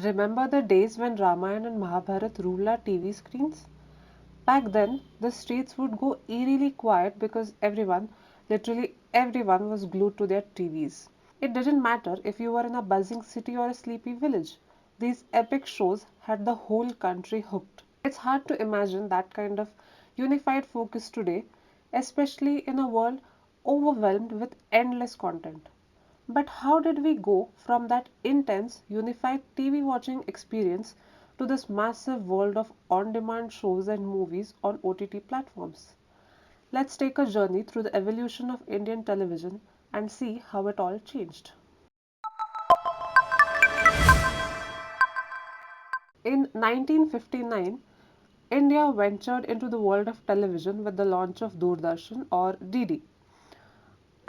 Remember the days when Ramayan and Mahabharat ruled our TV screens? Back then, the streets would go eerily quiet because everyone, literally everyone, was glued to their TVs. It didn't matter if you were in a buzzing city or a sleepy village. These epic shows had the whole country hooked. It's hard to imagine that kind of unified focus today, especially in a world overwhelmed with endless content. But how did we go from that intense, unified TV watching experience to this massive world of on demand shows and movies on OTT platforms? Let's take a journey through the evolution of Indian television and see how it all changed. In 1959, India ventured into the world of television with the launch of Doordarshan or DD.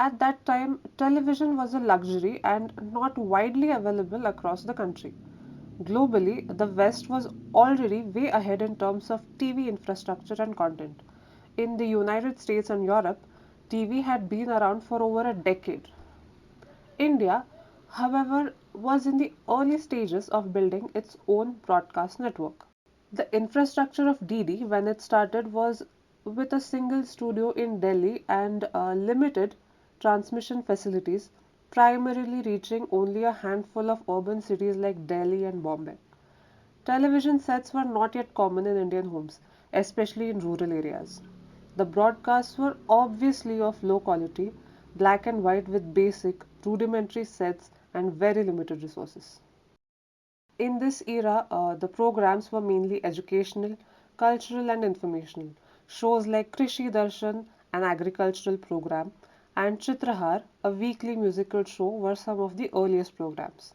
At that time, television was a luxury and not widely available across the country. Globally, the West was already way ahead in terms of TV infrastructure and content. In the United States and Europe, TV had been around for over a decade. India, however, was in the early stages of building its own broadcast network. The infrastructure of DD when it started was with a single studio in Delhi and limited transmission facilities, primarily reaching only a handful of urban cities like Delhi and Bombay. Television sets were not yet common in Indian homes, especially in rural areas. The broadcasts were obviously of low quality, black and white with basic, rudimentary sets and very limited resources. In this era, the programs were mainly educational, cultural, and informational. Shows like Krishi Darshan, an agricultural program, and Chitrahaar, a weekly musical show, were some of the earliest programs.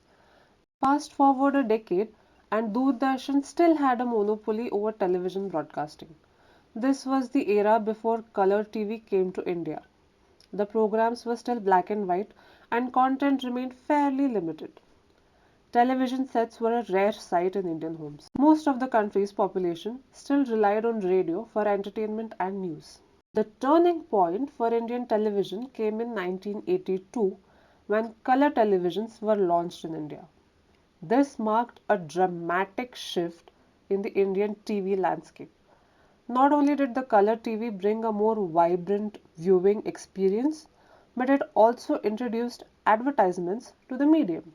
Fast forward a decade, and Doordarshan still had a monopoly over television broadcasting. This was the era before color TV came to India. The programs were still black and white, and content remained fairly limited. Television sets were a rare sight in Indian homes. Most of the country's population still relied on radio for entertainment and news. The turning point for Indian television came in 1982 when color televisions were launched in India. This marked a dramatic shift in the Indian TV landscape. Not only did the color TV bring a more vibrant viewing experience, but it also introduced advertisements to the medium.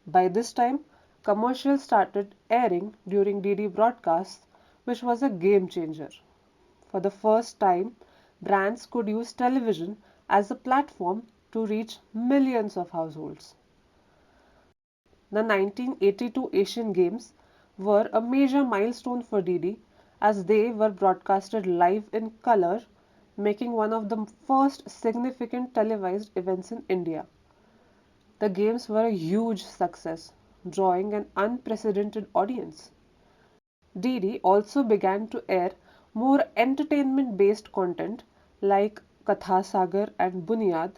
By this time, commercials started airing during DD broadcasts, which was a game changer. For the first time, brands could use television as a platform to reach millions of households. The 1982 Asian Games were a major milestone for DD as they were broadcasted live in color, making one of the first significant televised events in India. The games were a huge success, drawing an unprecedented audience. DD also began to air more entertainment based content like Katha Sagar and Bunyad,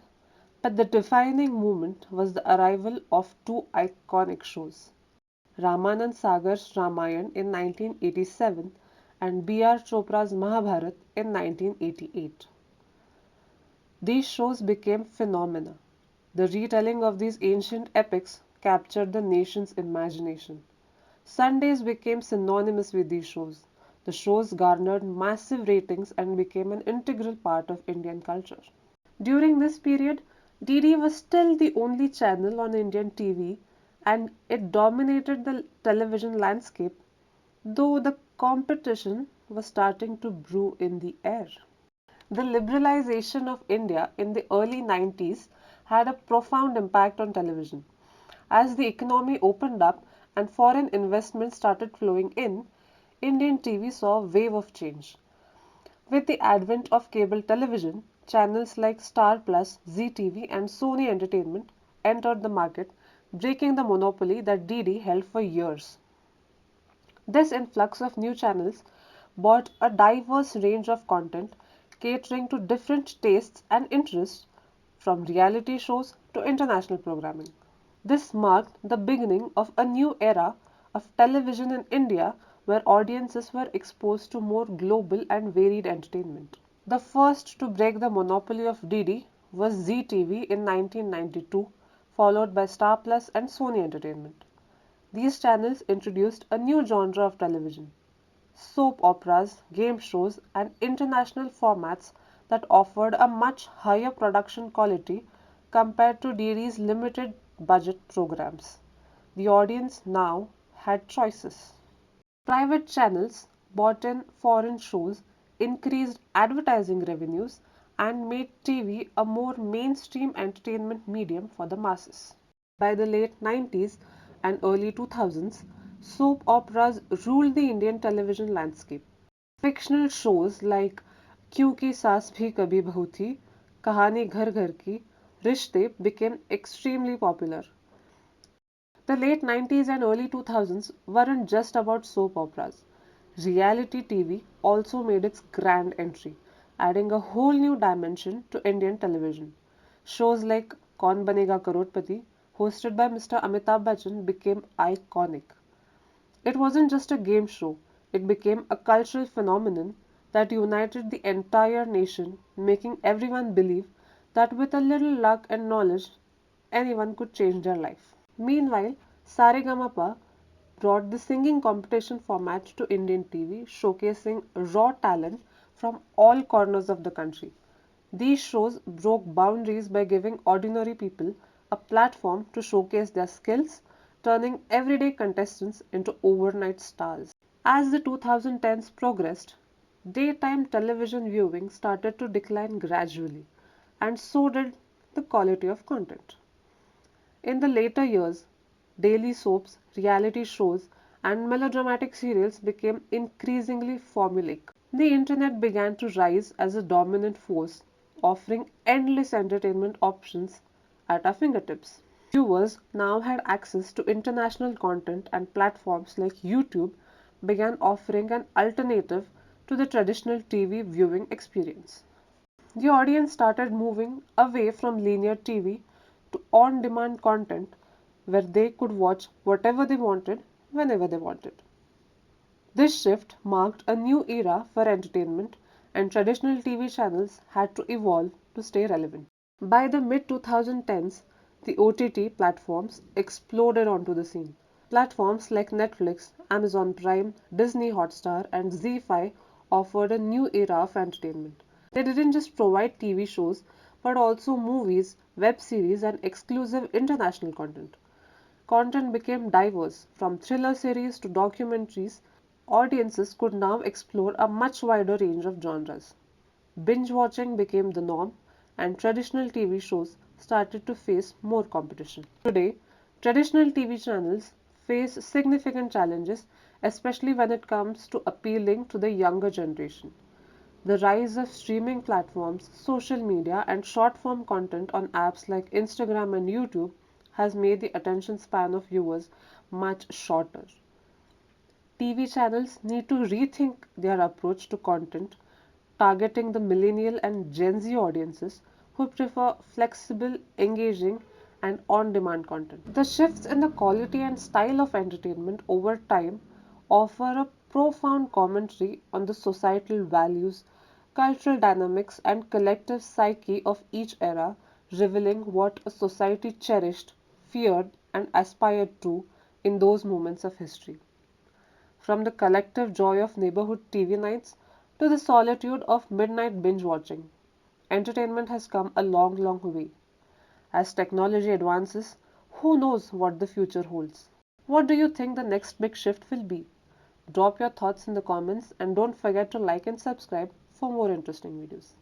but the defining moment was the arrival of two iconic shows, Ramanand Sagar's Ramayan in 1987 and B.R. Chopra's Mahabharat in 1988. These shows became phenomena. The retelling of these ancient epics captured the nation's imagination. Sundays became synonymous with these shows. The shows garnered massive ratings and became an integral part of Indian culture. During this period, DD was still the only channel on Indian TV and it dominated the television landscape, though the competition was starting to brew in the air. The liberalization of India in the early 90s had a profound impact on television. As the economy opened up and foreign investment started flowing in, Indian TV saw a wave of change. With the advent of cable television, channels like Star Plus, Zee TV, and Sony Entertainment entered the market, breaking the monopoly that DD held for years. This influx of new channels brought a diverse range of content catering to different tastes and interests, from reality shows to international programming. This marked the beginning of a new era of television in India where audiences were exposed to more global and varied entertainment. The first to break the monopoly of DD was Zee TV in 1992, followed by Star Plus and Sony Entertainment. These channels introduced a new genre of television: soap operas, game shows, and international formats that offered a much higher production quality compared to DD's limited budget programs. The audience now had choices. Private channels bought in foreign shows, increased advertising revenues, and made TV a more mainstream entertainment medium for the masses. By the late 90s and early 2000s, soap operas ruled the Indian television landscape. Fictional shows like "क्योंकि सास भी कभी बहू थी," "कहानी घर घर की," "रिश्ते" became extremely popular. The late 90s and early 2000s weren't just about soap operas. Reality TV also made its grand entry, adding a whole new dimension to Indian television. Shows like "Kaun Banega Crorepati," hosted by Mr. Amitabh Bachchan, became iconic. It wasn't just a game show, it became a cultural phenomenon that united the entire nation, making everyone believe that with a little luck and knowledge, anyone could change their life. Meanwhile, Saregama brought the singing competition format to Indian TV, showcasing raw talent from all corners of the country. These shows broke boundaries by giving ordinary people a platform to showcase their skills, turning everyday contestants into overnight stars. As the 2010s progressed, daytime television viewing started to decline gradually, and so did the quality of content. In the later years, daily soaps, reality shows, and melodramatic serials became increasingly formulaic. The internet began to rise as a dominant force, offering endless entertainment options at our fingertips. Viewers now had access to international content, and platforms like YouTube began offering an alternative to the traditional TV viewing experience. The audience started moving away from linear TV to on demand content where they could watch whatever they wanted whenever they wanted. This shift marked a new era for entertainment, and traditional TV channels had to evolve to stay relevant. By the mid 2010s, the OTT platforms exploded onto the scene. Platforms like Netflix, Amazon Prime, Disney Hotstar, and ZEE5 offered a new era of entertainment. They didn't just provide TV shows, but also movies, web series, and exclusive international content. Content became diverse, from thriller series to documentaries. Audiences could now explore a much wider range of genres. Binge watching became the norm, and traditional TV shows started to face more competition. Today, traditional TV channels face significant challenges, especially when it comes to appealing to the younger generation. The rise of streaming platforms, social media, and short form content on apps like Instagram and YouTube has made the attention span of viewers much shorter. TV channels need to rethink their approach to content, targeting the millennial and Gen Z audiences who prefer flexible, engaging, and on demand content. The shifts in the quality and style of entertainment over time offer a profound commentary on the societal values, cultural dynamics, and collective psyche of each era, revealing what a society cherished, feared, and aspired to in those moments of history. From the collective joy of neighborhood TV nights to the solitude of midnight binge watching, entertainment has come a long, long way. As technology advances, who knows what the future holds? What do you think the next big shift will be? Drop your thoughts in the comments and don't forget to like and subscribe for more interesting videos.